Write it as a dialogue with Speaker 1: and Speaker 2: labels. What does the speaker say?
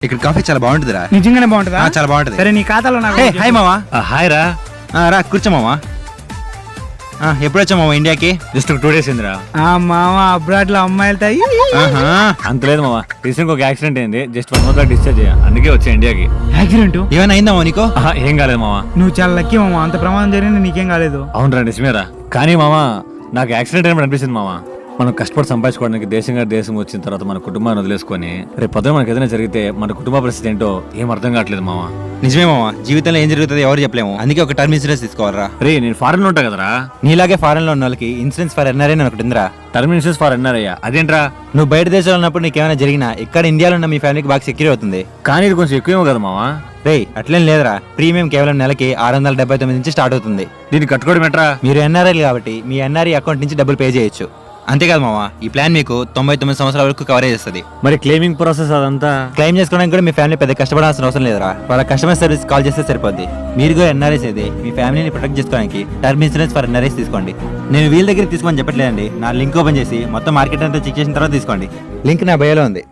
Speaker 1: ఇక్కడ కాఫీ చాలా బాగుంటుందిరా.
Speaker 2: నిజంగానే బాగుంటుందా?
Speaker 1: చాలా బాగుంటుంది.
Speaker 2: సరే నీ ఖాతాలో నాకు
Speaker 1: హాయ్ మామా.
Speaker 3: హాయ్ రా.
Speaker 1: రా కూర్చో మామా. ఎప్పుడు వచ్చావు మామ ఇండియాకి?
Speaker 3: జస్ట్ 2 days అయిందిరా.
Speaker 2: మామ అబ్రాడ్ లో అమ్మాయిలతో
Speaker 3: అంత లేదు మామ, రీసెంట్ ఒక యాక్సిడెంట్ అయింది. జస్ట్ 1 month డిశ్చార్జ్ అయ్యా, అందుకే వచ్చా ఇండియాకి.
Speaker 2: యాక్సిడెంట్
Speaker 1: ఏమైనా అయిందా మామ నీకు?
Speaker 3: ఏం కాలేదు మామ.
Speaker 2: నువ్వు చాలా లక్కీ మామ, అంత ప్రమాదం జరిగింది నీకేం కాలేదు.
Speaker 3: అవునరా, నిజమేరా. కానీ మామ నాకు యాక్సిడెంట్ అయినప్పుడు అనిపిస్తుంది మామ, మనం కష్టపడి సంపాదించుకోవడానికి దేశం వచ్చిన తర్వాత మన కుటుంబాన్ని వదిలేసుకొని రేపు పొద్దున మనకి ఏదైనా జరిగితే మన కుటుంబ పరిస్థితి ఏంటో ఏం అర్థం కావట్లేదు మామ.
Speaker 1: నిజమే మామ, జీవితంలో ఏం జరుగుతుందో ఎవరు చెప్పలేము. అందుకే ఒక టర్మ్ ఇన్సూరెన్స్ తీసుకోవాలరా.
Speaker 3: రే, నేను ఫారెన్ లో ఉంటా కదరా.
Speaker 1: నీలాగే ఫారెన్ లో ఉన్న వాళ్ళకి ఇన్సూరెన్స్ ఫర్ ఎన్ఆర్ఐ అని ఒకటి ఉందిరా.
Speaker 3: టర్మ్ ఇన్సూరెన్స్ ఫర్ ఎన్ఆర్ఐ అదేంట్రా?
Speaker 1: నువ్వు బయట దేశంలో ఉన్నప్పుడు నీకు ఏమైనా జరిగినా ఇక్కడ ఇండియాలో ఉన్న మీ ఫ్యామిలీకి బాగా సెక్యూర్ అవుతుంది.
Speaker 3: కానీ ఇది కొంచెం ఎక్కువేమో కదా మామ.
Speaker 1: రే అట్లేం లేదురా, ప్రీమియం కేవలం నెలకి 679 నుంచి స్టార్ట్ అవుతుంది.
Speaker 3: దీన్ని కట్టుకోవడం ఎట్రా?
Speaker 1: మీరు ఎన్ఆర్ఐలు కాబట్టి మీ ఎన్ఆర్ఐ అకౌంట్ నుంచి డబ్బులు పే చేయొచ్చు. అంతేకాదు మామ, ఈ ప్లాన్ మీకు 99 సంవత్సరాల వరకు కవరేజ్ చేస్తుంది.
Speaker 3: మరి క్లెయిమింగ్ ప్రాసెస్ అదంతా
Speaker 1: క్లెయిమ్ చేసుకోవడానికి కూడా మీ ఫ్యామిలీ పెద్ద కష్టపడాల్సిన అవసరం లేదురా. వాళ్ళ కస్టమర్ సర్వీస్ కాల్ చేస్తే సరిపోద్ది. మీరు కూడా ఎన్ఆర్ఐస్ అయితే మీ ఫ్యామిలీని ప్రొటెక్ట్ చేసుకోవడానికి టర్మ్ ఇన్సూరెన్స్ ఫర్ ఎన్ఆర్ఐస్ తీసుకోండి. నేను వీళ్ళ దగ్గర తీసుకోమని చెప్పట్లేదండి, నా లింక్ ఓపెన్ చేసి మొత్తం మార్కెట్ అంతా చెక్ చేసిన తర్వాత తీసుకోండి. లింక్ నా బయోలో ఉంది.